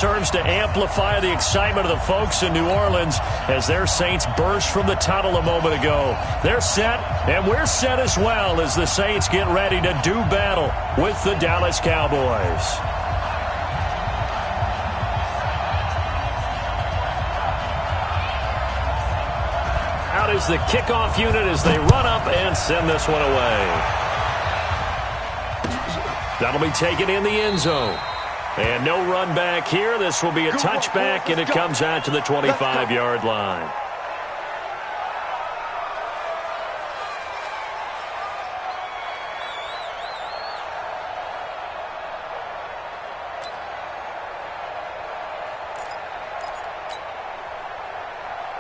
Serves to amplify the excitement of the folks in New Orleans as their Saints burst from the tunnel a moment ago. They're set, and we're set as well as the Saints get ready to do battle with the Dallas Cowboys. Out is the kickoff unit as they run up and send this one away. That'll be taken in the end zone. And no run back here. This will be a touchback, and it comes out to the 25-yard line.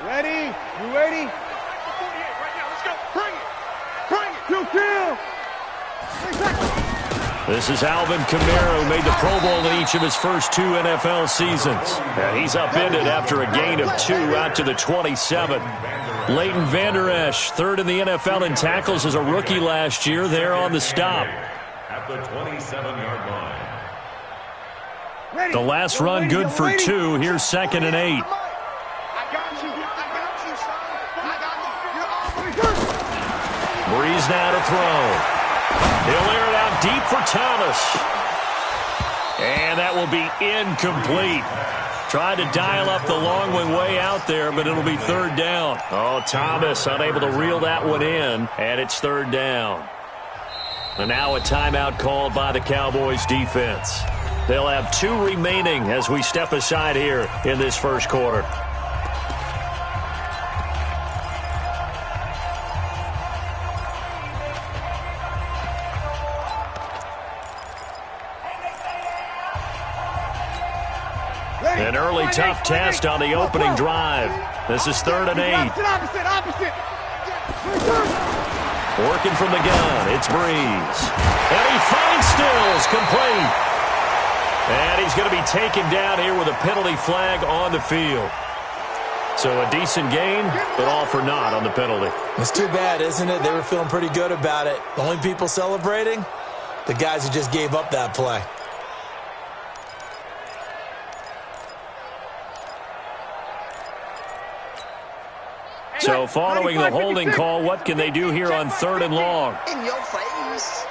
Ready? You ready? Right now, let's go. Bring it. Bring it. Kill. This is Alvin Kamara, who made the Pro Bowl in each of his first 2 NFL seasons. And he's upended after a gain of 2 out to the 27. Leighton Vander Esch, third in the NFL in tackles as a rookie last year, there on the stop. At the 27-yard line. Ready. The last run good for 2. Here's 2nd and 8. I got you, son. I got you. Breeze now to throw. He'll air it out deep for Thomas. And that will be incomplete. Tried to dial up the long one way out there, but it'll be 3rd down. Oh, Thomas unable to reel that one in, and it's 3rd down. And now a timeout called by the Cowboys defense. They'll have 2 remaining as we step aside here in this first quarter. An early tough test on the opening drive. This is 3rd and 8. Opposite. Working from the gun, it's Breeze. And he finds Stills, complete. And he's going to be taken down here with a penalty flag on the field. So a decent gain, but all for naught on the penalty. It's too bad, isn't it? They were feeling pretty good about it. The only people celebrating, the guys who just gave up that play. So following the holding call, what can they do here on 3rd and long? In your face.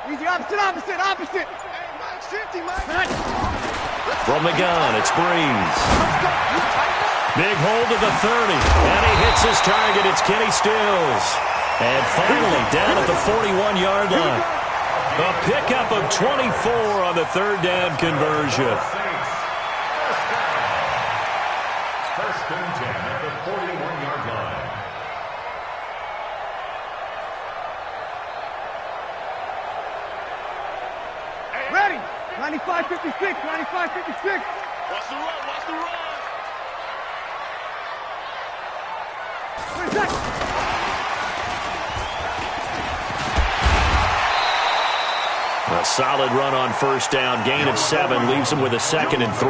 Easy, opposite. From the gun, it's Breeze. Big hold to the 30, and he hits his target. It's Kenny Stills. And finally, down at the 41-yard line. A pickup of 24 on the 3rd down conversion. First and 10 at the 41-yard line. Ready. 95-56. Watch the run. A solid run on 1st down. Gain of 7 leaves him with a 2nd and 3.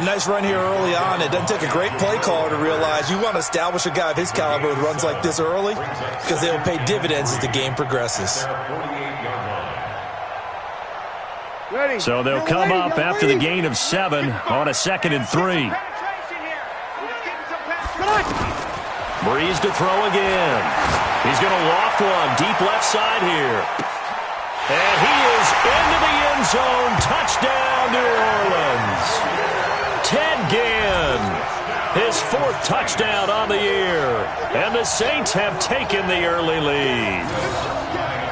A nice run here early on. It doesn't take a great play caller to realize you want to establish a guy of his caliber with runs like this early because they will pay dividends as the game progresses. Ready. So they'll come up after the gain of 7 on a 2nd and 3. Breeze to throw again. He's going to loft one deep left side here. And he is into the end zone. Touchdown, New Orleans. Ted Ginn, his 4th touchdown on the year. And the Saints have taken the early lead.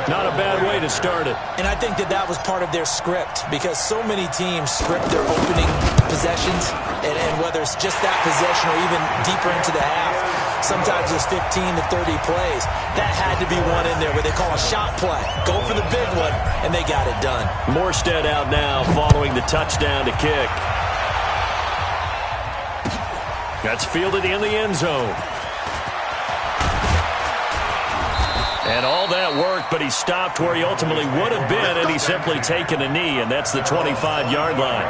Not a bad way to start it. And I think that was part of their script because so many teams script their opening possessions, and whether it's just that possession or even deeper into the half, sometimes there's 15 to 30 plays. That had to be one in there where they call a shot play. Go for the big one, and they got it done. Morstead out now following the touchdown to kick. That's fielded in the end zone. And all that worked, but he stopped where he ultimately would have been, and he's simply taken a knee, and that's the 25-yard line.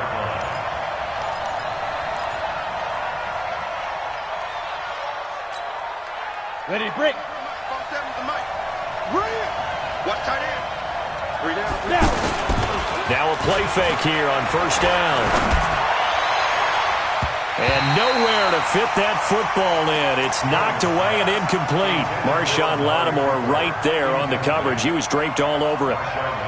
Ready, break. Watch tight end. 3 down. Now a play fake here on first down. And nowhere to fit that football in. It's knocked away and incomplete. Marshawn Lattimore right there on the coverage. He was draped all over it.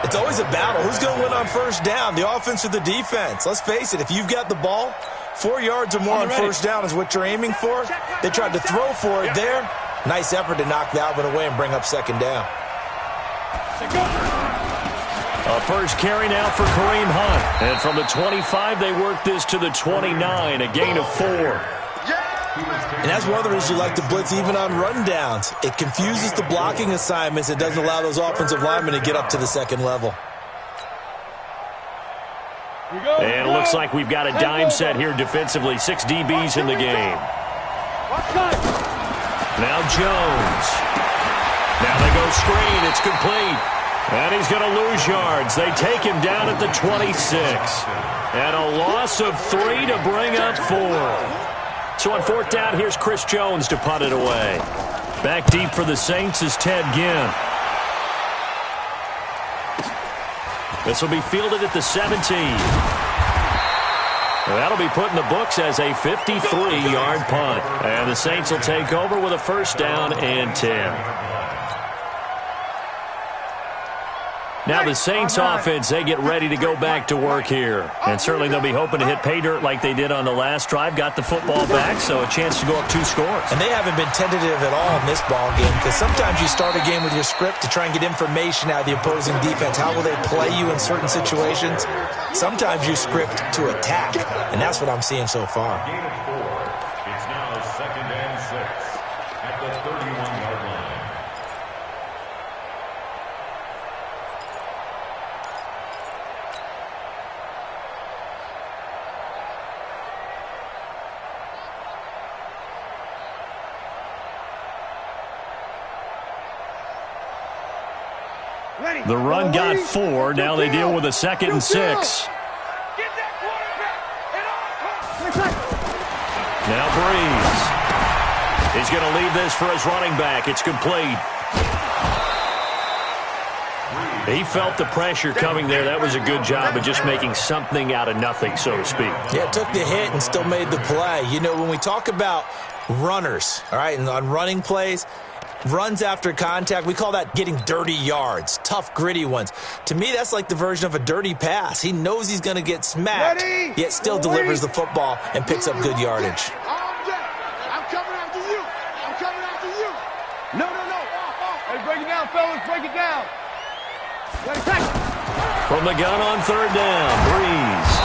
It's always a battle. Who's going to win on first down, the offense or the defense? Let's face it, if you've got the ball, 4 yards or more on first down is what you're aiming for. They tried to throw for it there. Nice effort to knock that one away and bring up second down. A first carry now for Kareem Hunt. And from the 25, they work this to the 29, a gain of 4. And that's one of the reasons you like to blitz even on run downs. It confuses the blocking assignments. It doesn't allow those offensive linemen to get up to the second level. And it looks like we've got a dime set here defensively. 6 DBs in the game. Now Jones. Now they go screen. It's complete. And he's going to lose yards. They take him down at the 26. And a loss of 3 to bring up 4. So on fourth down, here's Chris Jones to punt it away. Back deep for the Saints is Ted Ginn. This will be fielded at the 17. That'll be put in the books as a 53-yard punt. And the Saints will take over with a first down and 10. Now the Saints offense, they get ready to go back to work here. And certainly they'll be hoping to hit pay dirt like they did on the last drive. Got the football back, so a chance to go up 2 scores. And they haven't been tentative at all in this ball game, because sometimes you start a game with your script to try and get information out of the opposing defense. How will they play you in certain situations? Sometimes you script to attack, and that's what I'm seeing so far. Gain of 4. It's now second and 6 at the 31-yard line. The run got 4. Now they deal with a 2nd and 6. Now Breeze. He's going to leave this for his running back. It's complete. He felt the pressure coming there. That was a good job of just making something out of nothing, so to speak. Yeah, took the hit and still made the play. You know, when we talk about runners, all right, and on running plays, runs after contact, we call that getting dirty yards, tough, gritty ones. To me, that's like the version of a dirty pass. He knows he's going to get smacked, yet still delivers the football and picks up good yardage. I'm coming after you. I'm coming after you. No. Hey, break it down, fellas. Break it down. From the gun on third down, Breeze.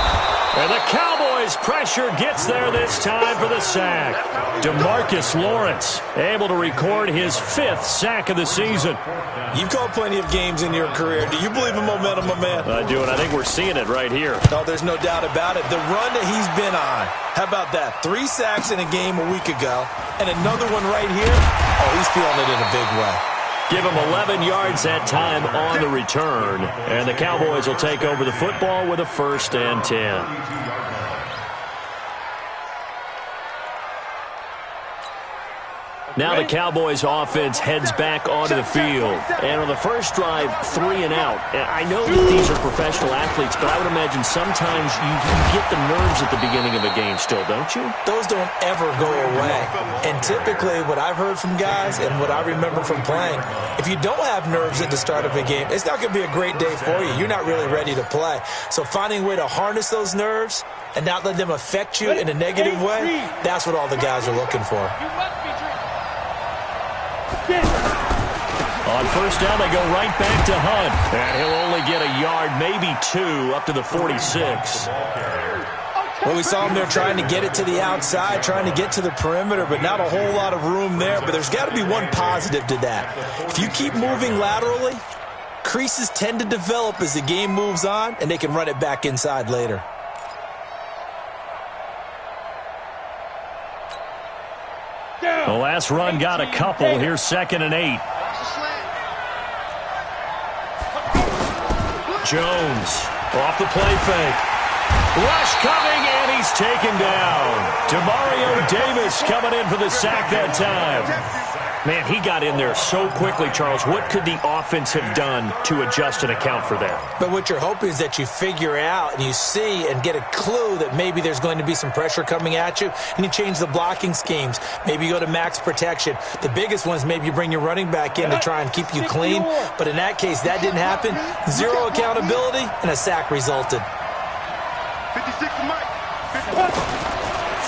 And the Cowboys' pressure gets there this time for the sack. DeMarcus Lawrence able to record his 5th sack of the season. You've called plenty of games in your career. Do you believe in momentum, my man? I do, and I think we're seeing it right here. No, there's no doubt about it. The run that he's been on, how about that? 3 sacks in a game a week ago, and another one right here. Oh, he's feeling it in a big way. Give him 11 yards that time on the return. And the Cowboys will take over the football with a 1st and 10. Now the Cowboys offense heads back onto the field. And on the first drive, 3 and out. I know that these are professional athletes, but I would imagine sometimes you get the nerves at the beginning of a game still, don't you? Those don't ever go away. And typically what I've heard from guys and what I remember from playing, if you don't have nerves at the start of a game, it's not going to be a great day for you. You're not really ready to play. So finding a way to harness those nerves and not let them affect you in a negative way, that's what all the guys are looking for. On first down, they go right back to Hunt. And he'll only get a yard, maybe 2, up to the 46. Well, we saw him there trying to get it to the outside, trying to get to the perimeter, but not a whole lot of room there. But there's got to be one positive to that. If you keep moving laterally, creases tend to develop as the game moves on, and they can run it back inside later. The last run got a couple. Here's 2nd and 8. Jones off the play fake. Rush coming, and he's taken down. Demario Davis coming in for the sack that time. Man, he got in there so quickly, Charles. What could the offense have done to adjust and account for that? But what you're hoping is that you figure out and you see and get a clue that maybe there's going to be some pressure coming at you, and you change the blocking schemes. Maybe you go to max protection. The biggest one is maybe you bring your running back in to try and keep you clean. But in that case, that didn't happen. Zero accountability, and a sack resulted. 56 to Mike.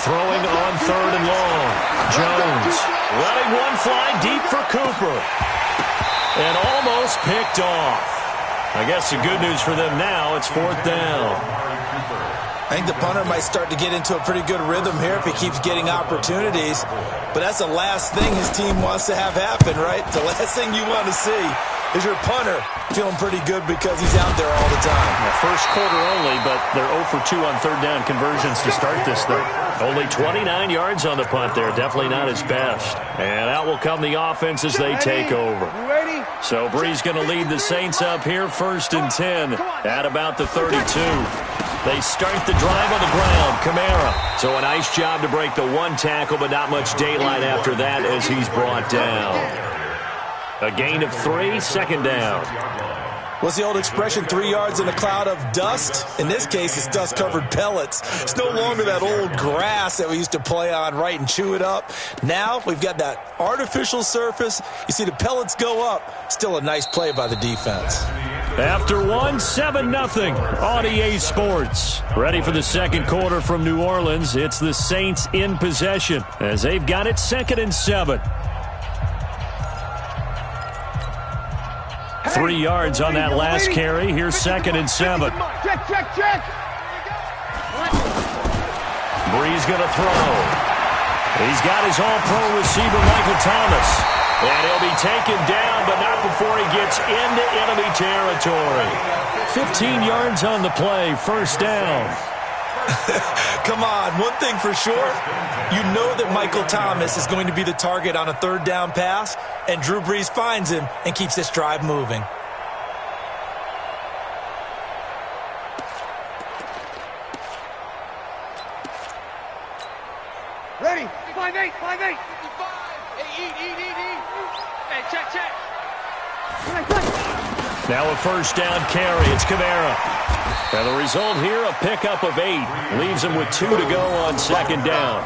Throwing on 3rd and long. Jones letting one fly deep for Cooper. And almost picked off. I guess the good news for them now, it's 4th down. I think the punter might start to get into a pretty good rhythm here if he keeps getting opportunities. But that's the last thing his team wants to have happen, right? The last thing you want to see is your punter feeling pretty good because he's out there all the time. First quarter only, but they're 0 for 2 on 3rd down conversions to start this thing. Only 29 yards on the punt there. Definitely not his best. And out will come the offense as they take over. So Brees going to lead the Saints up here, 1st and 10 at about the 32. They start the drive on the ground. Kamara. So a nice job to break the one tackle, but not much daylight after that as he's brought down. A gain of 3, 2nd down. What's the old expression, 3 yards in a cloud of dust? In this case, it's dust-covered pellets. It's no longer that old grass that we used to play on, right, and chew it up. Now we've got that artificial surface. You see the pellets go up. Still a nice play by the defense. After 1, 7-0 on EA Sports. Ready for the second quarter from New Orleans. It's the Saints in possession as they've got it 2nd and 7. 3 yards on that last carry. Here's 2nd and 7. Check. Brees going to throw. He's got his all-pro receiver, Michael Thomas. And he'll be taken down, but not before he gets into enemy territory. 15 yards on the play, 1st down. Come on, one thing for sure, you know that Michael Thomas is going to be the target on a 3rd down pass, and Drew Brees finds him and keeps this drive moving. Ready. 5-8. Hey, eat. Hey, check. Now a 1st down carry. It's Kamara. And the result here, a pickup of 8. Leaves him with 2 to go on 2nd down.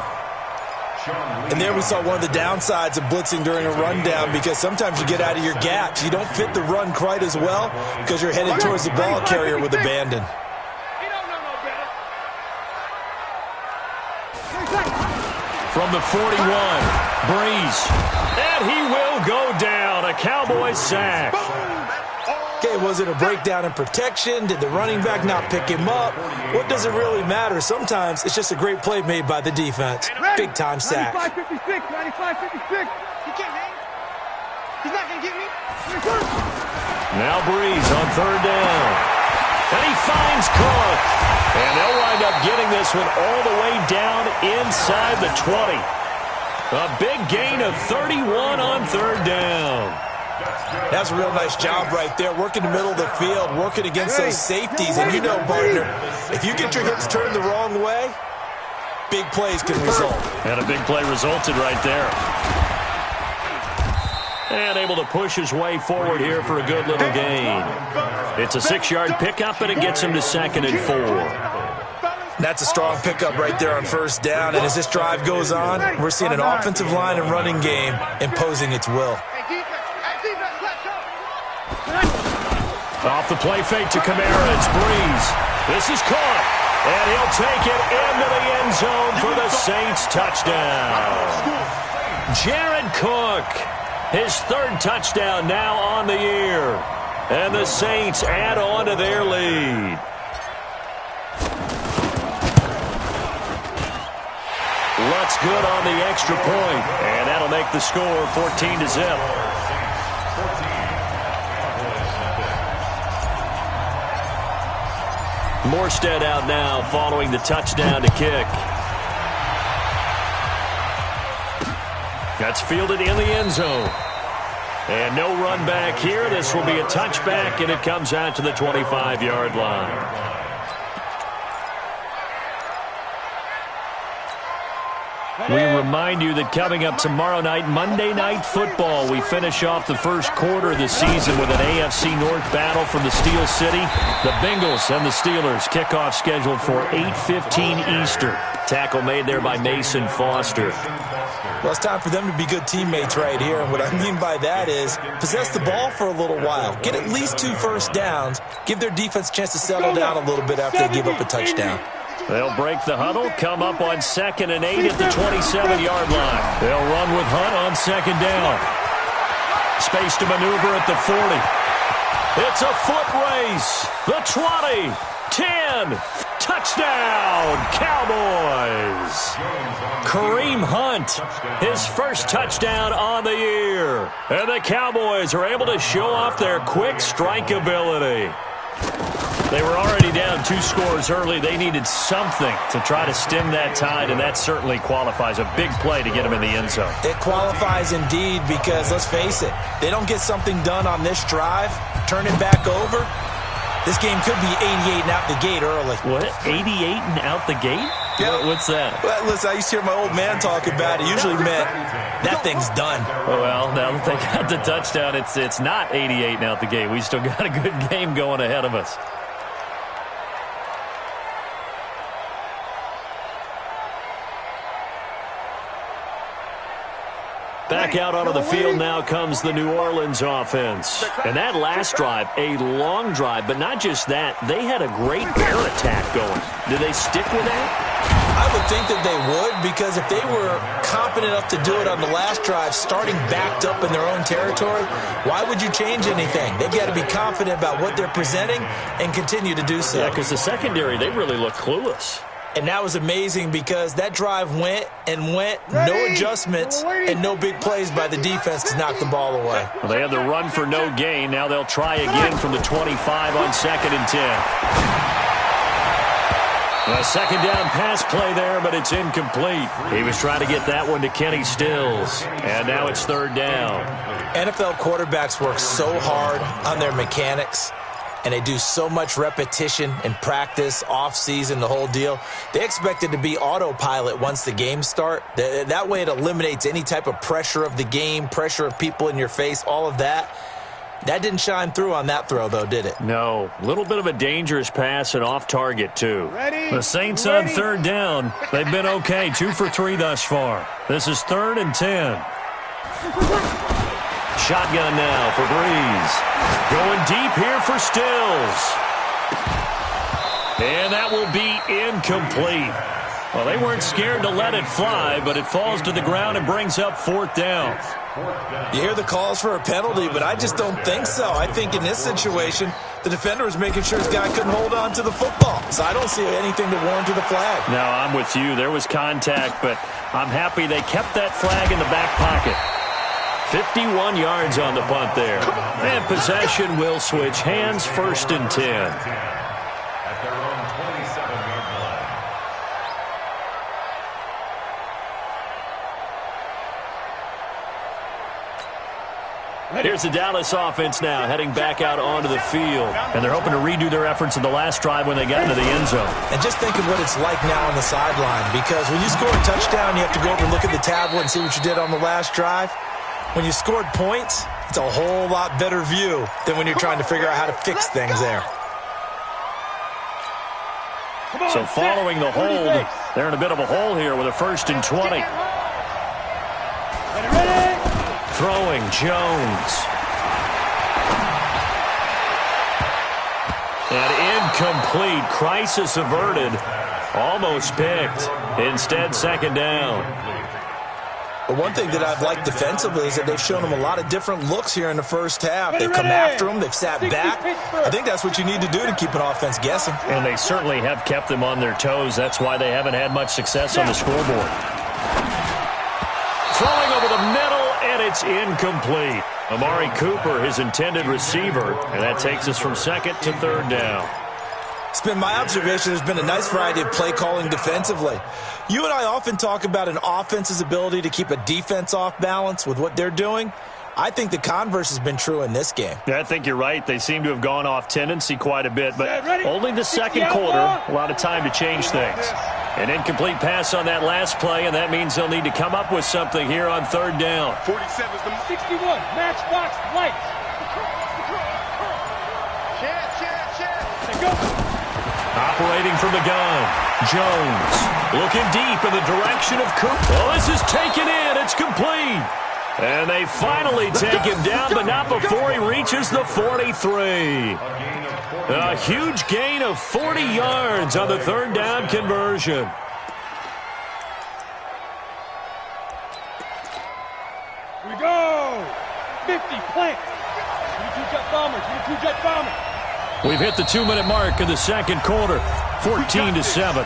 And there we saw one of the downsides of blitzing during a rundown, because sometimes you get out of your gaps. You don't fit the run quite as well because you're headed towards the ball carrier with abandon. From the 41, Brees. And he will go down. A Cowboys sack. Okay, was it a breakdown in protection? Did the running back not pick him up? What does it really matter? Sometimes it's just a great play made by the defense. Big-time sack. 95-56. He can't hang. He's not going to get me. Now Brees on 3rd down. And he finds Cook. And they'll wind up getting this one all the way down inside the 20. A big gain of 31 on 3rd down. That's a real nice job right there, working the middle of the field, working against those safeties. And you know, partner, if you get your hips turned the wrong way, big plays can result. And a big play resulted right there. And able to push his way forward here for a good little gain. It's a 6-yard pickup, and it gets him to 2nd and 4. That's a strong pickup right there on 1st down. And as this drive goes on, we're seeing an offensive line and running game imposing its will. Off the play fake to Kamara, it's Brees. This is caught, and he'll take it into the end zone for the Saints touchdown. Jared Cook, his 3rd touchdown now on the year. And the Saints add on to their lead. Lutz good on the extra point, and that'll make the score 14-0. Morstead out now following the touchdown to kick. That's fielded in the end zone. And no run back here. This will be a touchback, and it comes out to the 25-yard line. We remind you that coming up tomorrow night, Monday Night Football, we finish off the first quarter of the season with an AFC North battle from the Steel City. The Bengals and the Steelers kickoff scheduled for 8:15 Eastern. Tackle made there by Mason Foster. Well, it's time for them to be good teammates right here. And what I mean by that is possess the ball for a little while. Get at least 2 first downs. Give their defense a chance to settle down a little bit after they give up a touchdown. They'll break the huddle, come up on 2nd and 8 at the 27-yard line. They'll run with Hunt on 2nd down. Space to maneuver at the 40. It's a foot race. The 20, 10, touchdown, Cowboys. Kareem Hunt, his first touchdown on the year. And the Cowboys are able to show off their quick strike ability. They were already down 2 scores early. They needed something to try to stem that tide, and that certainly qualifies. A big play to get them in the end zone. It qualifies indeed because, let's face it, they don't get something done on this drive, turn it back over, this game could be 88 and out the gate early. What? 88 and out the gate? Yeah. What's that? Well, listen, I used to hear my old man talk about it. Usually meant that thing's done. Well, now that they got the touchdown, it's not 88 and out the gate. We still got a good game going ahead of us. Back out onto the field now comes the New Orleans offense. And that last drive, a long drive, but not just that. They had a great air attack going. Do they stick with that? I would think that they would, because if they were confident enough to do it on the last drive, starting backed up in their own territory, why would you change anything? They've got to be confident about what they're presenting and continue to do so. Yeah, because the secondary, they really look clueless. And that was amazing because that drive went and went, no adjustments, and no big plays by the defense to knock the ball away. Well, they had the run for no gain. Now they'll try again from the 25 on 2nd and 10. A second down pass play there, but it's incomplete. He was trying to get that one to Kenny Stills, and now it's 3rd down. NFL quarterbacks work so hard on their mechanics, and they do so much repetition and practice, off-season, the whole deal. They expect it to be autopilot once the games start. That way it eliminates any type of pressure of the game, pressure of people in your face, all of that. That didn't shine through on that throw, though, did it? No. A little bit of a dangerous pass and off target, too. Ready? The Saints on 3rd down. They've been okay, 2 for 3 thus far. This is 3rd and 10. Shotgun now for Breeze. Going deep here for Stills. And that will be incomplete. Well, they weren't scared to let it fly, but it falls to the ground and brings up 4th down. You hear the calls for a penalty, but I just don't think so. I think in this situation, the defender was making sure his guy couldn't hold on to the football. So I don't see anything to warrant the flag. No, I'm with you. There was contact, but I'm happy they kept that flag in the back pocket. 51 yards on the punt there. And possession will switch hands, 1st and 10. At their own 27-yard line. Here's the Dallas offense now, heading back out onto the field. And they're hoping to redo their efforts in the last drive when they got into the end zone. And just think of what it's like now on the sideline, because when you score a touchdown, you have to go over and look at the tablet and see what you did on the last drive. When you scored points, it's a whole lot better view than when you're trying to figure out how to fix things there. So following the hold, they're in a bit of a hole here with a 1st and 20. Throwing Jones. And incomplete. Crisis averted. Almost picked. Instead, 2nd down. But one thing that I've liked defensively is that they've shown them a lot of different looks here in the first half. They've come after them. They've sat back. I think that's what you need to do to keep an offense guessing. And they certainly have kept them on their toes. That's why they haven't had much success on the scoreboard. Throwing over the middle, and it's incomplete. Amari Cooper, his intended receiver, and that takes us from 2nd to 3rd down. It's been my observation there's been a nice variety of play calling defensively. You and I often talk about an offense's ability to keep a defense off balance with what they're doing. I think the converse has been true in this game. Yeah, I think you're right. They seem to have gone off tendency quite a bit, but only the second quarter, a lot of time to change things. An incomplete pass on that last play, and that means they'll need to come up with something here on third down. 47's the 61, matchbox lights. Chance. Go. Operating from the gun, Jones looking deep in the direction of Cook. Well, this is taken in. It's complete. And they finally take him down, but not before he reaches the 43. A huge gain of 40 yards on the third down conversion. Here we go. 50, plant. 22 jet bombers. We've hit the 2-minute mark in the second quarter, 14-7.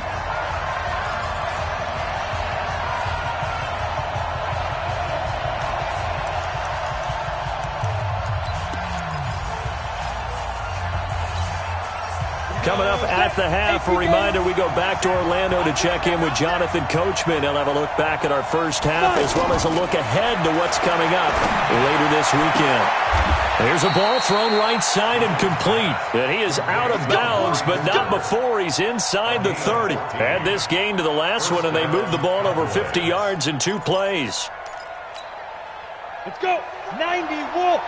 Coming up at the half, a reminder, we go back to Orlando to check in with Jonathan Coachman. He'll have a look back at our first half as well as a look ahead to what's coming up later this weekend. There's a ball thrown right side and complete. And he is out of bounds, but not before he's inside the 30. Add this gain to the last one, and they moved the ball over 50 yards in 2 plays. Let's go. 90, Wolf.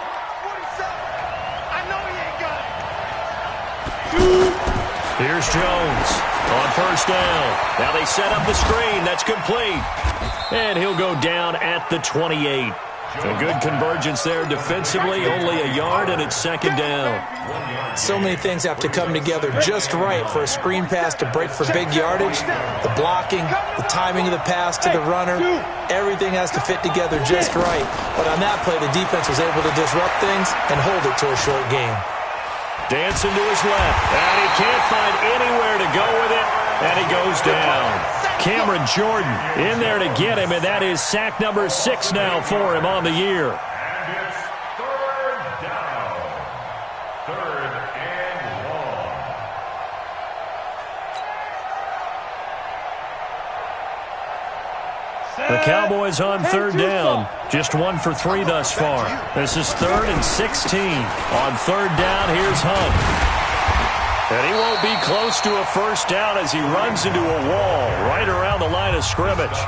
47. I know he ain't got it. Here's Jones on first down. Now they set up the screen. That's complete. And he'll go down at the 28. A good convergence there defensively, only a yard, and it's second down. So many things have to come together just right for a screen pass to break for big yardage. The blocking, the timing of the pass to the runner, everything has to fit together just right. But on that play, the defense was able to disrupt things and hold it to a short game. Dancing to his left, and he can't find anywhere to go with it, and he goes down. Cameron Jordan in there to get him, and that is sack number 6 now for him on the year. And it's third down. Third and long. The Cowboys on third down. Just 1 for 3 thus far. This is 3rd and 16. On third down, here's Hunt. And he won't be close to a first down as he runs into a wall right around the line of scrimmage.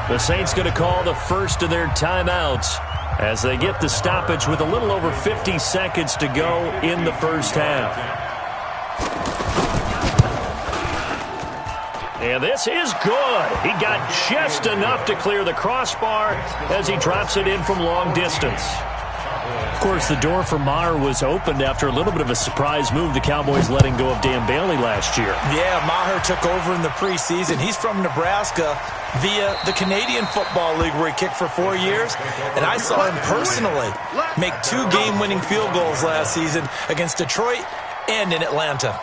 The Saints going to call the first of their timeouts as they get the stoppage with a little over 50 seconds to go in the first half. And this is good. He got just enough to clear the crossbar as he drops it in from long distance. Of course, the door for Maher was opened after a little bit of a surprise move, the Cowboys letting go of Dan Bailey last year. Yeah, Maher took over in the preseason. He's from Nebraska via the Canadian Football League where he kicked for 4 years. And I saw him personally make 2 game-winning field goals last season against Detroit and in Atlanta.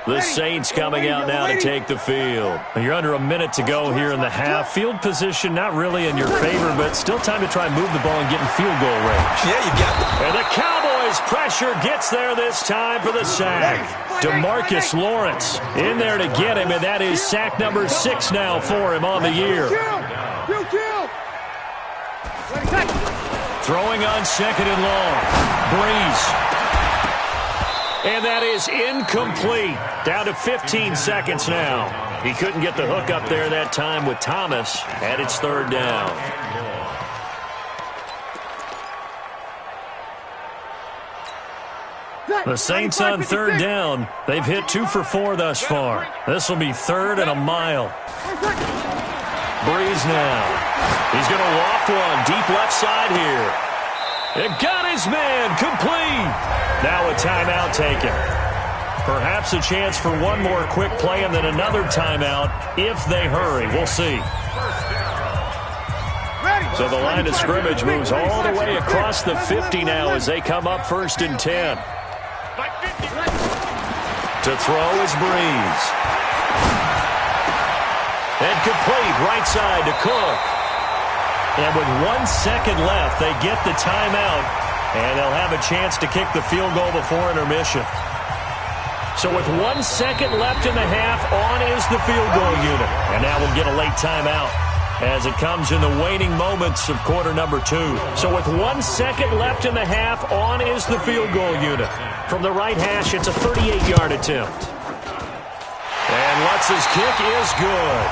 The Saints coming out now to take the field. You're under a minute to go here in the half. Field position not really in your favor, but still time to try and move the ball and get in field goal range. Yeah, you got it. And the Cowboys pressure gets there this time for the sack. DeMarcus Lawrence in there to get him, and that is sack number 6 now for him on the year. Throwing on second and long. Breeze. And that is incomplete. Down to 15 seconds now. He couldn't get the hook up there that time with Thomas, and it's third down. The Saints on third down. They've hit 2 for 4 thus far. This will be 3rd and a mile. Breeze now. He's going to loft one deep left side here. It got his man complete. Now a timeout taken. Perhaps a chance for one more quick play and then another timeout if they hurry. We'll see. So the line of scrimmage moves all the way across the 50 now as they come up 1st and 10. To throw is Breeze. And complete right side to Cook. And with 1 second left, they get the timeout, and they'll have a chance to kick the field goal before intermission. So with 1 second left in the half, on is the field goal unit. And now we'll get a late timeout. as it comes in the waning moments of quarter number 2. So with 1 second left in the half, on is the field goal unit. From the right hash, it's a 38-yard attempt. And Lutz's kick is good.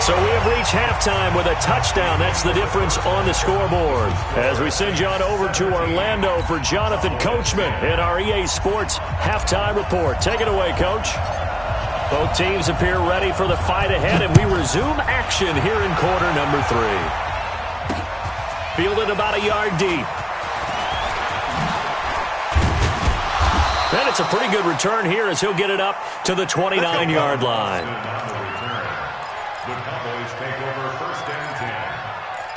So we have reached halftime with a touchdown. That's the difference on the scoreboard. As we send you on over to Orlando for Jonathan Coachman in our EA Sports Halftime Report. Take it away, Coach. Both teams appear ready for the fight ahead, and we resume action here in quarter number 3. Fielded about a yard deep. And it's a pretty good return here as he'll get it up to the 29-yard line. The Cowboys take over first and 10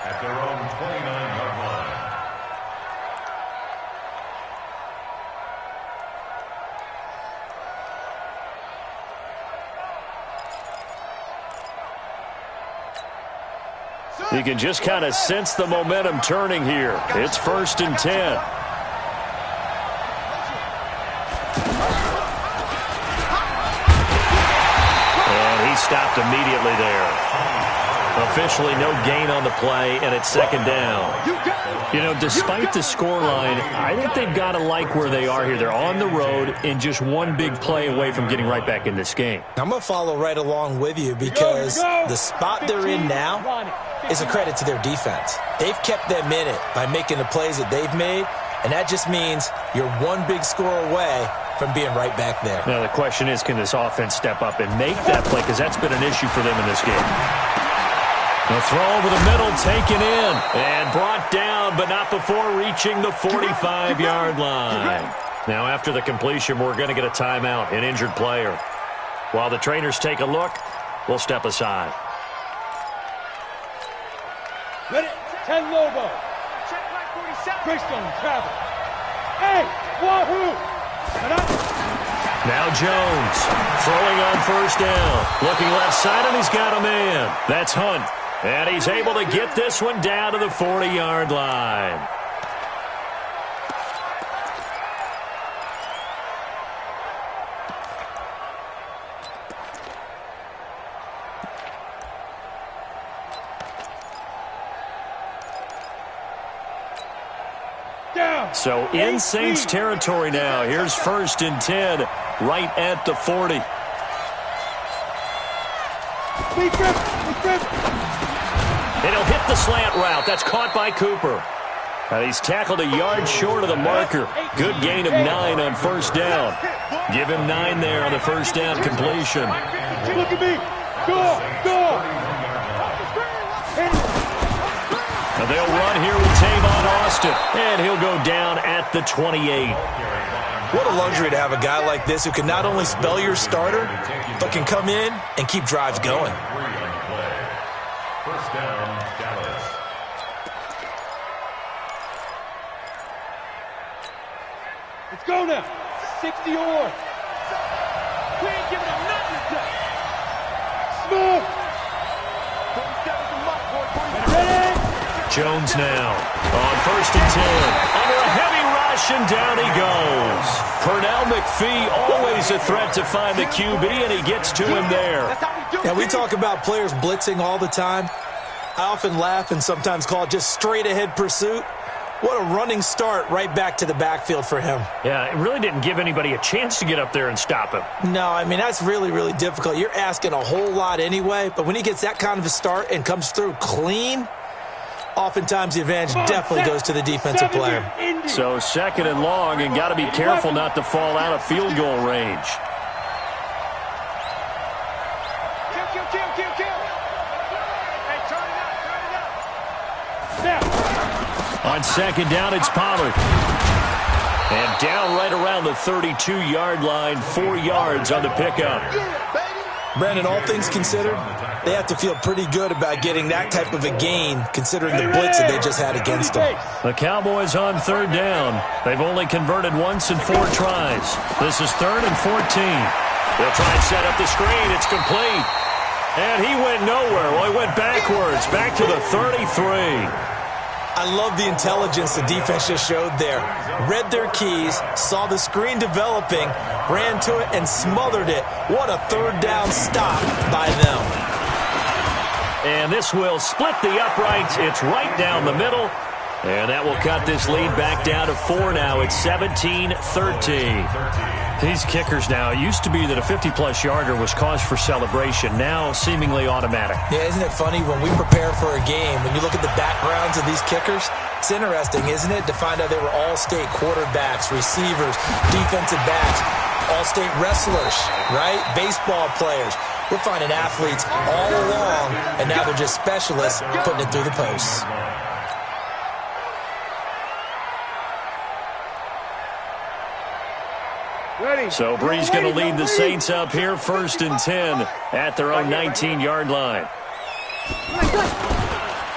at their own 29-yard line. You can just kind of sense the momentum turning here. It's first and 10. Stopped immediately there. Officially no gain on the play, and it's second down. You know, despite the scoreline, I think they've got to like where they are here. They're on the road and just one big play away from getting right back in this game. I'm going to follow right along with you because the spot they're in now is a credit to their defense. They've kept them in it by making the plays that they've made, and that just means you're one big score away from being right back there. Now, the question is, can this offense step up and make that play? Because that's been an issue for them in this game. The throw over the middle, taken in, and brought down, but not before reaching the 45-yard line. Now, after the completion, we're going to get a timeout, an injured player. While the trainers take a look, we'll step aside. Ready? 10 Lobo. Greystone, travel. Hey, wahoo! Now Jones throwing on first down. Looking left side, and he's got a man. That's Hunt. And he's able to get this one down to the 40-yard line. So in Saints territory now. Here's first and 10 right at the 40. And he'll hit the slant route. That's caught by Cooper. He's tackled a yard short of the marker. Good gain of 9 on first down. Give him 9 there on the first down completion. Look at me. Go. Now they'll run here with Tavon Austin, and he'll go down at the 28. What a luxury to have a guy like this who can not only spell your starter, but can come in and keep drives going. First down, Dallas. Let's go now. 60 yards. We ain't giving him nothing today. Smooth. 47 from Muck, boy. Ready? Jones now on first and 10. Under a heavy rush, and down he goes. Pernell McPhee, always a threat to find the QB, and he gets to him there. Yeah, we talk about players blitzing all the time. I often laugh and sometimes call it just straight-ahead pursuit. What a running start right back to the backfield for him. Yeah, it really didn't give anybody a chance to get up there and stop him. No, I mean, that's really, really difficult. You're asking a whole lot anyway, but when he gets that kind of a start and comes through clean, oftentimes the advantage definitely goes to the defensive player. So second and long, and got to be careful not to fall out of field goal range. On second down, it's Pollard. And down right around the 32-yard line, 4 yards on the pickup. Brandon, all things considered, they have to feel pretty good about getting that type of a gain, considering the blitz that they just had against them. The Cowboys on third down. They've only converted once in 4 tries. This is 3rd and 14. They'll try and set up the screen. It's complete. And he went nowhere. Well, he went backwards, back to the 33. I love the intelligence the defense just showed there. Read their keys, saw the screen developing, ran to it, and smothered it. What a third down stop by them. And this will split the uprights. It's right down the middle. And that will cut this lead back down to 4 now. It's 17-13. These kickers now, it used to be that a 50-plus yarder was cause for celebration. Now seemingly automatic. Yeah, isn't it funny when we prepare for a game, when you look at the backgrounds of these kickers, it's interesting, isn't it, to find out they were all-state quarterbacks, receivers, defensive backs, all-state wrestlers, right? Baseball players. We're finding athletes all along, and now they're just specialists putting it through the posts. So Brees going to lead the Saints up here, 1st and 10 at their own 19-yard line.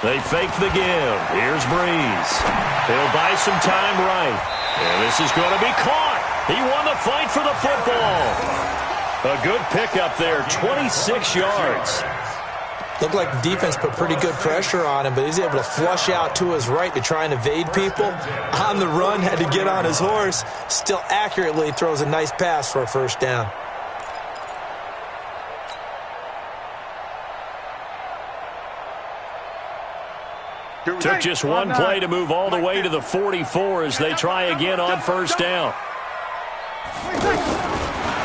They fake the give. Here's Brees. He'll buy some time right. And this is going to be caught. He won the fight for the football. A good pickup there, 26 yards. Looked like the defense put pretty good pressure on him, but he's able to flush out to his right to try and evade people. On the run, had to get on his horse. Still accurately throws a nice pass for a first down. Took just one play to move all the way to the 44 as they try again on first down.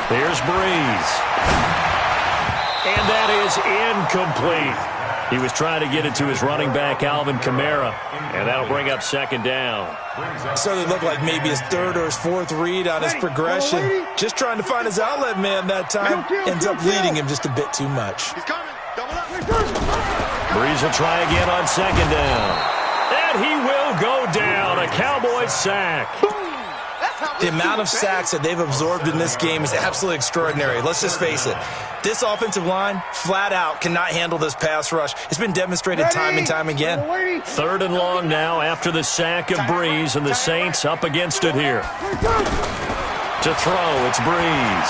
Here's Brees. And that is incomplete. He was trying to get it to his running back, Alvin Kamara, and that'll bring up 2nd down. So it looked like maybe his 3rd or his 4th read on his progression. Just trying to find his outlet man that time. Ends up leading him just a bit too much. He's coming. Double up. Brees will try again on 2nd down. And he will go down. A Cowboys sack. The amount of sacks that they've absorbed in this game is absolutely extraordinary. Let's just face it. This offensive line, flat out, cannot handle this pass rush. It's been demonstrated time and time again. 3rd and long now after the sack of Brees, and the Saints up against it here. To throw, it's Brees.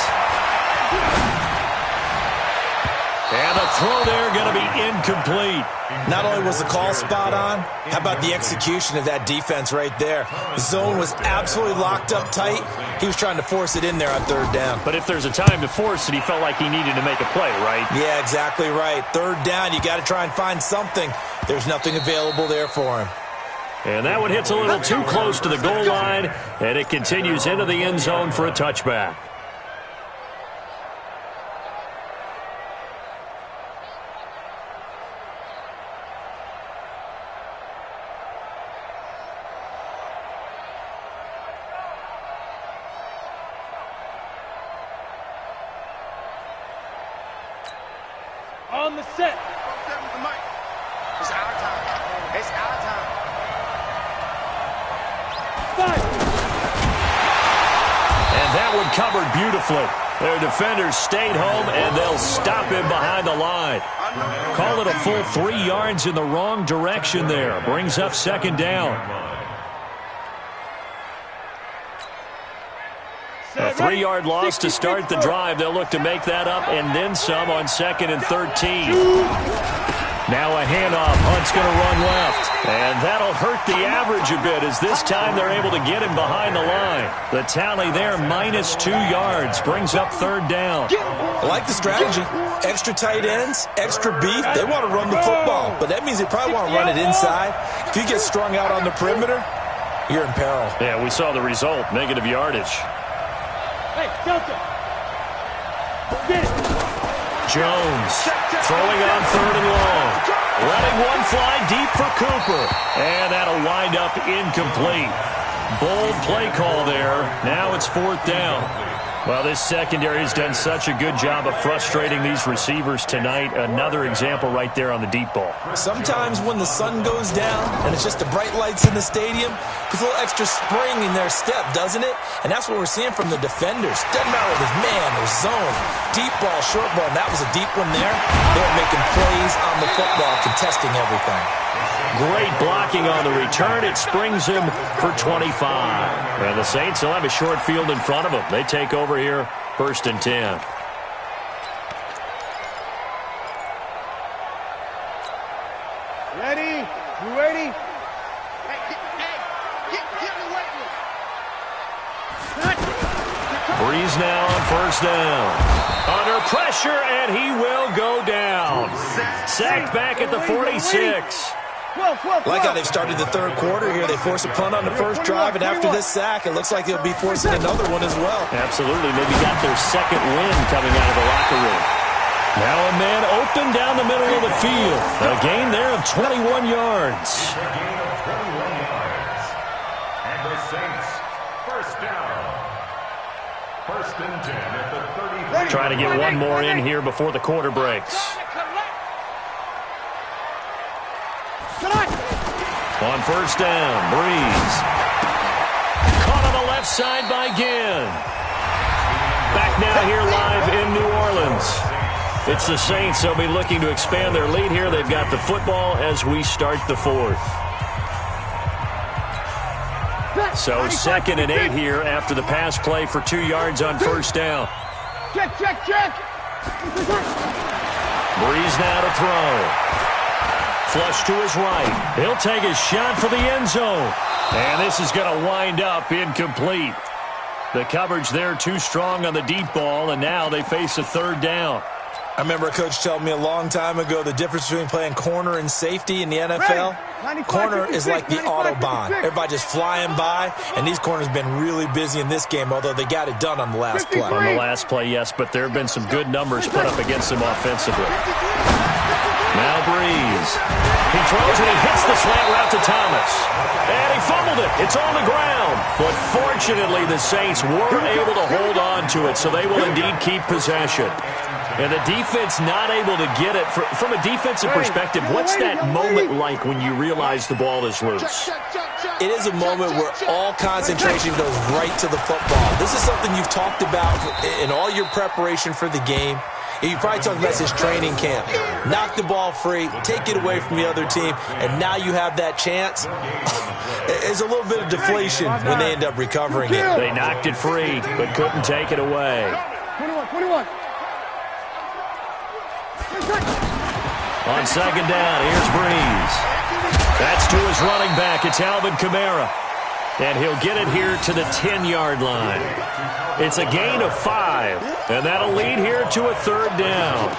And the throw there going to be incomplete. Not only was the call spot on, how about the execution of that defense right there? The zone was absolutely locked up tight. He was trying to force it in there on 3rd down. But if there's a time to force it, he felt like he needed to make a play, right? Yeah, exactly right. 3rd down, you got to try and find something. There's nothing available there for him. And that one hits a little too close to the goal line, and it continues into the end zone for a touchback. On the set. It's our time. It's our time. Five. And that one covered beautifully. Their defenders stayed home, and they'll stop him behind the line. Call it a full 3 yards in the wrong direction there. Brings up 2nd down. A 3-yard loss to start the drive. They'll look to make that up and then some on 2nd and 13. Now a handoff. Hunt's going to run left. And that'll hurt the average a bit as this time they're able to get him behind the line. The tally there, -2 yards. Brings up 3rd down. I like the strategy. Extra tight ends, extra beef. They want to run the football, but that means they probably want to run it inside. If you get strung out on the perimeter, you're in peril. Yeah, we saw the result, negative yardage. Hey, Delta. Get it. Jones throwing on 3rd and long. Letting one fly deep for Cooper. And that'll wind up incomplete. Bold play call there. Now it's 4th down. Well, this secondary has done such a good job of frustrating these receivers tonight. Another example right there on the deep ball. Sometimes when the sun goes down and it's just the bright lights in the stadium, there's a little extra spring in their step, doesn't it? And that's what we're seeing from the defenders. Doesn't matter if it's man or zone, deep ball, short ball. And that was a deep one there. They were making plays on the football, contesting everything. Great blocking on the return. It springs him for 25. And the Saints will have a short field in front of them. They take over here, 1st and 10. Ready? You ready? Hey, get the weight room. Brees now on 1st down. Under pressure, and he will go down. Sacked back at the 46. Like how they've started the third quarter here. They force a punt on the first drive, and after this sack, it looks like they'll be forcing another one as well. Absolutely. Maybe got their second win coming out of the locker room. Now a man open down the middle of the field. A gain there of 21 yards. A gain of 21 yards. And the Saints, first down. First and 10 at the 33. Trying to get one more in here before the quarter breaks. On first down, Breeze. Caught on the left side by Ginn. Back now here live in New Orleans. It's the Saints. They'll be looking to expand their lead here. They've got the football as we start the fourth. So 2nd and 8 here after the pass play for 2 yards on first down. Check. Breeze now to throw. Flush to his right. He'll take a shot for the end zone. And this is going to wind up incomplete. The coverage there too strong on the deep ball, and now they face a third down. I remember a coach telling me a long time ago the difference between playing corner and safety in the NFL. Corner is like the Autobahn. Everybody just flying by, and these corners have been really busy in this game, although they got it done on the last play. On the last play, yes, but there have been some good numbers put up against them offensively. Now Breeze. He throws and he hits the slant route to Thomas. And he fumbled it. It's on the ground. But fortunately, the Saints were able to hold on to it, so they will indeed keep possession. And the defense not able to get it. From a defensive perspective, what's that moment like when you realize the ball is loose? It is a moment where all concentration goes right to the football. This is something you've talked about in all your preparation for the game. You probably talked about this training camp. Knock the ball free, take it away from the other team, and now you have that chance. There's a little bit of deflation when they end up recovering it. They knocked it free, but couldn't take it away. 21. On second down, here's Breeze. That's to his running back. It's Alvin Kamara. And he'll get it here to the 10-yard line. It's a gain of 5, and that'll lead here to a third down.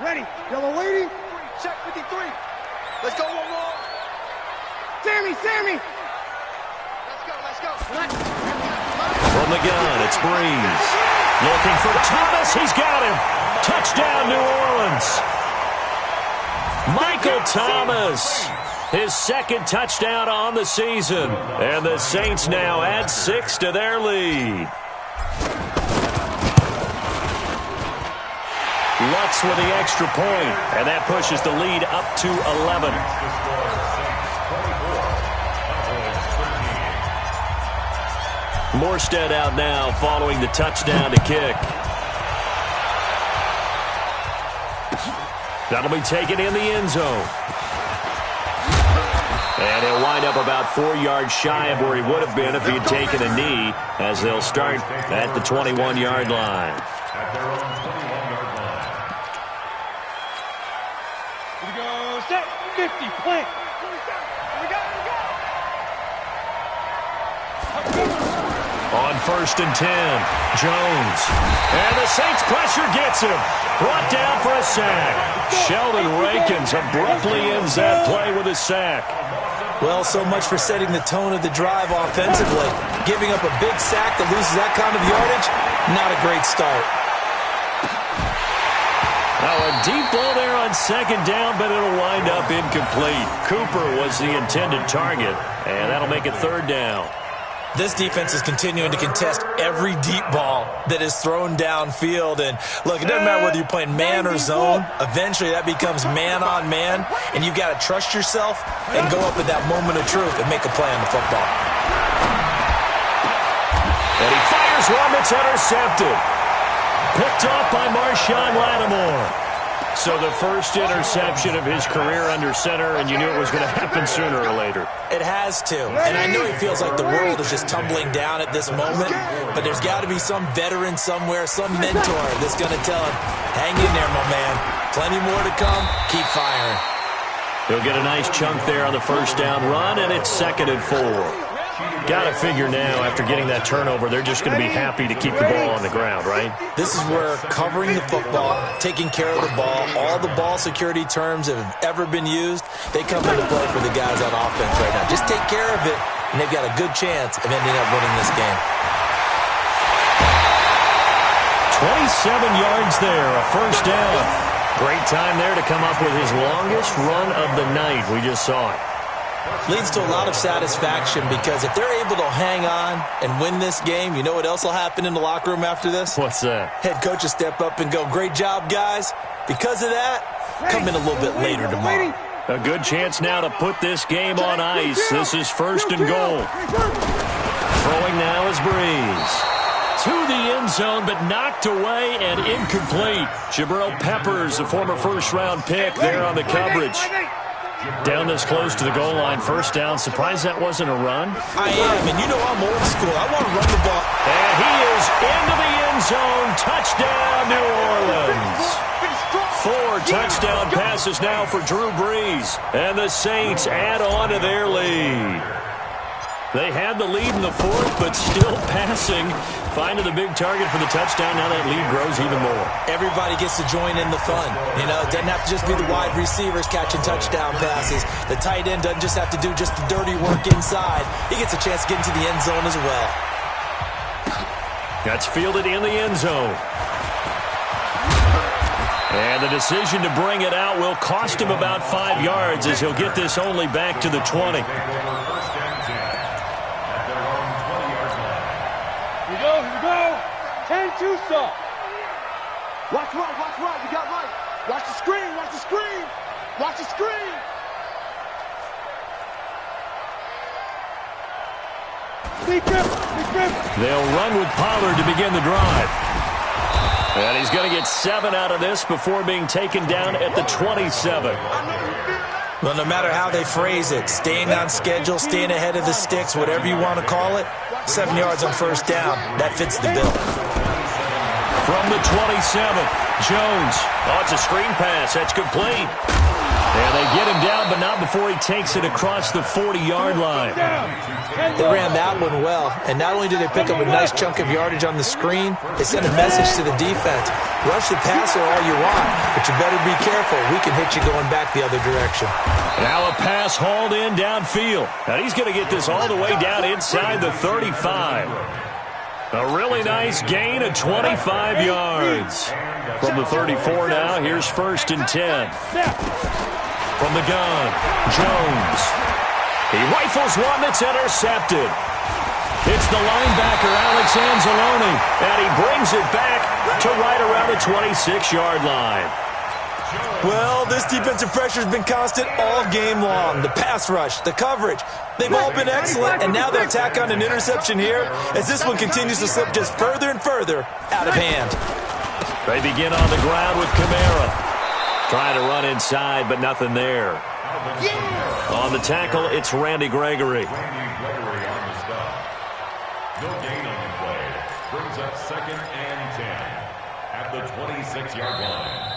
Ready. Yellow lady. Check 53. Let's go one more. Sammy. Let's go. From the gun, it's Breeze. Looking for Thomas. He's got him. Touchdown, New Orleans. Michael Thomas. His second touchdown on the season. And the Saints now add 6 to their lead. Lutz with the extra point, and that pushes the lead up to 11. Morstead out now following the touchdown to kick. That'll be taken in the end zone. And he'll wind up about 4 yards shy of where he would have been if he had taken a knee, as they'll start at the 21-yard line. At their own 21-yard line. Here we go. Set. 50. Plant. We go. On first and 10, Jones. And the Saints pressure gets him. Brought down for a sack. Sheldon Rankins abruptly ends that play with a sack. Well, so much for setting the tone of the drive offensively. Giving up a big sack that loses that kind of yardage, not a great start. Now a deep ball there on second down, but it'll wind up incomplete. Cooper was the intended target, and that'll make it third down. This defense is continuing to contest every deep ball that is thrown downfield. And, look, it doesn't matter whether you're playing man or zone. Eventually, that becomes man-on-man, and you've got to trust yourself and go up at that moment of truth and make a play on the football. And he fires one that's intercepted. Picked off by Marshawn Lattimore. So the first interception of his career under center, and you knew it was going to happen sooner or later. It has to. And I know he feels like the world is just tumbling down at this moment, but there's got to be some veteran somewhere, some mentor that's going to tell him, hang in there, my man. Plenty more to come. Keep firing. He'll get a nice chunk there on the first down run, and it's 2nd and 4. Got to figure now, after getting that turnover, they're just going to be happy to keep the ball on the ground, right? This is where covering the football, taking care of the ball, all the ball security terms that have ever been used, they come into play for the guys on offense right now. Just take care of it, and they've got a good chance of ending up winning this game. 27 yards there, a first down. Great time there to come up with his longest run of the night. We just saw it. Leads to a lot of satisfaction because if they're able to hang on and win this game, you know what else will happen in the locker room after this? What's that? Head coach will step up and go, great job, guys. Because of that, come in a little bit later tomorrow. A good chance now to put this game on ice. This is 1st and goal. Throwing now is Breeze. To the end zone, but knocked away and incomplete. Jabril Peppers, a former first-round pick, there on the coverage. Down this close to the goal line, first down. Surprised that wasn't a run? I am, and you know I'm old school. I want to run the ball. And he is into the end zone. Touchdown, New Orleans. 4 touchdown passes now for Drew Brees. And the Saints add on to their lead. They had the lead in the 4th, but still passing. Finding the big target for the touchdown. Now that lead grows even more. Everybody gets to join in the fun. You know, it doesn't have to just be the wide receivers catching touchdown passes. The tight end doesn't just have to do just the dirty work inside. He gets a chance to get into the end zone as well. That's fielded in the end zone. And the decision to bring it out will cost him about 5 yards as he'll get this only back to the 20. Here we go. 10-2 stop. Watch right. You got right. Watch the screen. Watch the screen. Watch the screen. Big grip. They'll run with Pollard to begin the drive. And he's going to get 7 out of this before being taken down at the 27. Well, no matter how they phrase it, staying on schedule, staying ahead of the sticks, whatever you want to call it, 7 yards on first down, that fits the bill. From the 27, Jones. Oh, it's a screen pass. That's complete. And they get him down, but not before he takes it across the 40-yard line. They ran that one well, and not only did they pick up a nice chunk of yardage on the screen, they sent a message to the defense. Rush the passer all you want, but you better be careful. We can hit you going back the other direction. Now a pass hauled in downfield. And he's going to get this all the way down inside the 35. A really nice gain of 25 yards. From the 34 now, here's 1st and 10. From the gun, Jones. He rifles one that's intercepted. It's the linebacker, Alex Anzalone, and he brings it back to right around the 26-yard line. Well, this defensive pressure has been constant all game long. The pass rush, the coverage, they've all been excellent, and now they'll tack on an interception here as this one continues to slip just further and further out of hand. They begin on the ground with Kamara. Trying to run inside, but nothing there. On the tackle, it's Randy Gregory. No gain on the play. Brings up 2nd and 10 at the 26-yard line.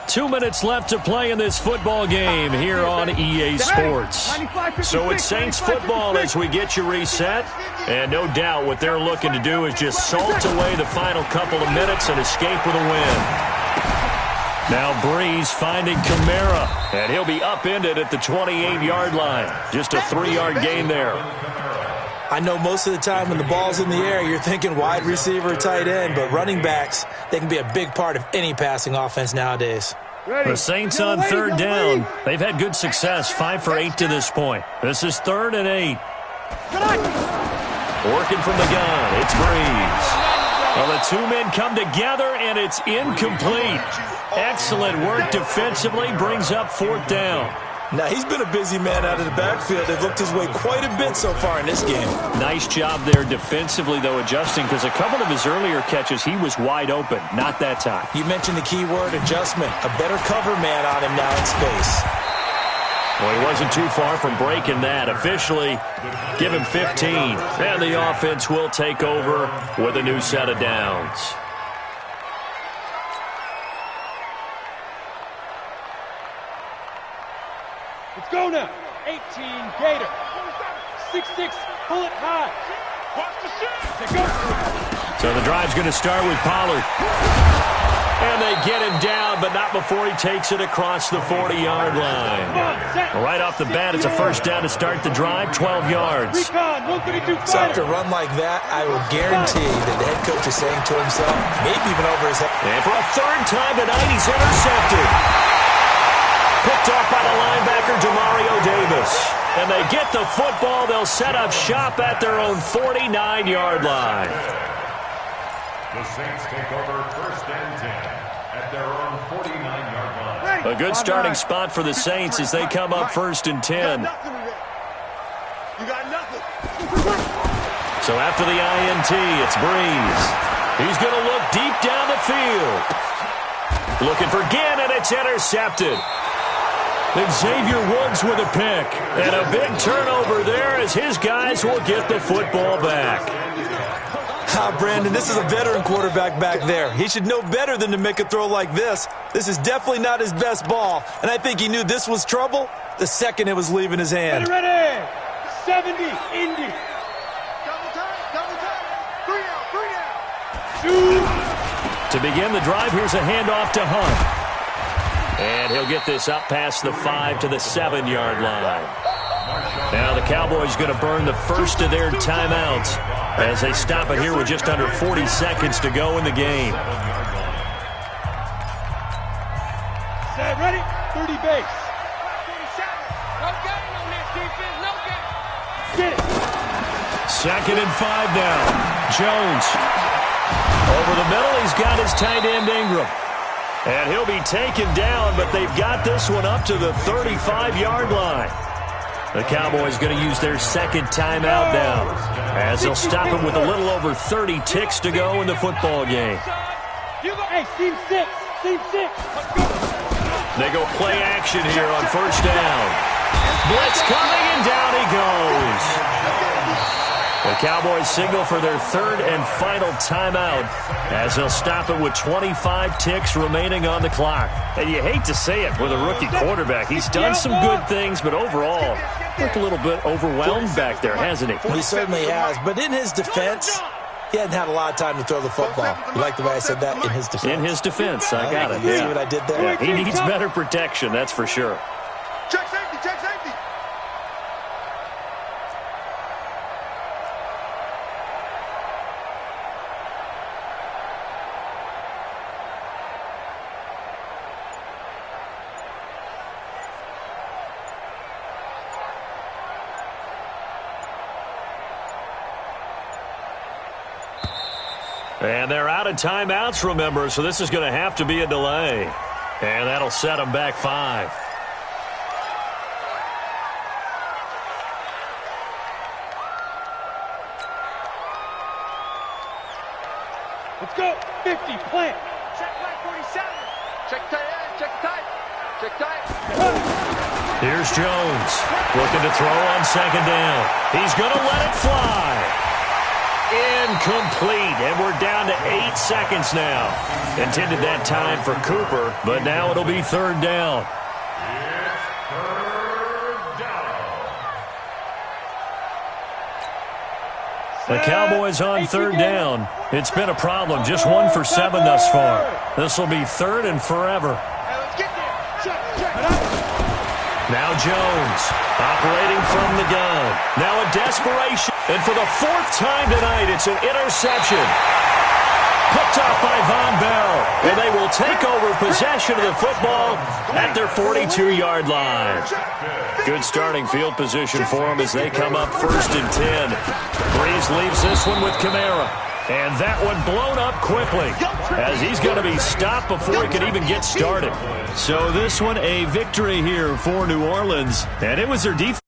2 minutes left to play in this football game here on EA Sports. So it's Saints football as we get you reset. And no doubt what they're looking to do is just salt away the final couple of minutes and escape with a win. Now Breeze finding Kamara, and he'll be upended at the 28-yard line. Just a 3-yard gain there. I know most of the time when the ball's in the air, you're thinking wide receiver, tight end, but running backs, they can be a big part of any passing offense nowadays. The Saints on 3rd down. They've had good success, 5 for 8 to this point. This is 3rd and 8. Working from the gun, it's Breeze. Well, the two men come together, and it's incomplete. Excellent work defensively, brings up 4th down. Now, he's been a busy man out of the backfield. They've looked his way quite a bit so far in this game. Nice job there defensively, though, adjusting, because a couple of his earlier catches, he was wide open. Not that time. You mentioned the key word, adjustment. A better cover man on him now in space. Well, he wasn't too far from breaking that. Officially, give him 15. And the offense will take over with a new set of downs. Let's go now. 18, Gator. 6'6", pull it high. Watch the shot. Go. So the drive's going to start with Pollard. And they get him down, but not before he takes it across the 40-yard line. Right off the bat, it's a first down to start the drive, 12 yards. So after a run like that, I will guarantee that the head coach is saying to himself, maybe even over his head. And for a third time tonight, he's intercepted. Picked off by the linebacker, Demario Davis. And they get the football. They'll set up shop at their own 49-yard line. The Saints take over first and 10 at their own 49-yard line. A good starting spot for the Saints as they come up first and 10. You got nothing. So after the INT, it's Breeze. He's going to look deep down the field. Looking for Ginn, and it's intercepted. And Xavier Woods with a pick. And a big turnover there as his guys will get the football back. Brandon, this is a veteran quarterback back there. He should know better than to make a throw like this. This is definitely not his best ball. And I think he knew this was trouble the second it was leaving his hand. Ready. 70, Indy. Double time. 3 out. To begin the drive, here's a handoff to Hunt. And he'll get this up past the 5 to the 7-yard line. Now the Cowboys going to burn the first of their timeouts as they stop it here with just under 40 seconds to go in the game. Set, ready, 30 base. No game on this defense, no game. Get it. 2nd and 5 now. Jones. Over the middle, he's got his tight end Ingram. And he'll be taken down, but they've got this one up to the 35-yard line. The Cowboys going to use their second timeout now as they'll stop him with a little over 30 ticks to go in the football game. Hey, team 6. Let's go. They go play action here on first down. Blitz coming, and down he goes. The Cowboys signal for their third and final timeout as they'll stop it with 25 ticks remaining on the clock. And you hate to say it with a rookie quarterback. He's done some good things, but overall, looked a little bit overwhelmed back there, hasn't he? He certainly has. But in his defense, he hadn't had a lot of time to throw the football. You like the way I said that? In his defense. In his defense, I got it. See what I did there? Yeah, he needs better protection, that's for sure. Check safety. And they're out of timeouts, remember, so this is going to have to be a delay. And that'll set them back 5. Let's go. 50, plant. Check flag 47. Check tight. Here's Jones looking to throw on second down. He's going to let it fly. Incomplete, and we're down to 8 seconds now. Intended that time for Cooper, but now it'll be third down. It's third down. The Cowboys on third down. It's been a problem, just 1 for 7 thus far. This will be third and forever. Let's get there. Check. Now Jones operating from the gun. Now a desperation. And for the 4th time tonight, it's an interception. Picked up by Von Bell. And they will take over possession of the football at their 42-yard line. Good starting field position for them as they come up first and 10. Breeze leaves this one with Kamara. And that one blown up quickly as he's going to be stopped before he could even get started. So this one a victory here for New Orleans. And it was their defense.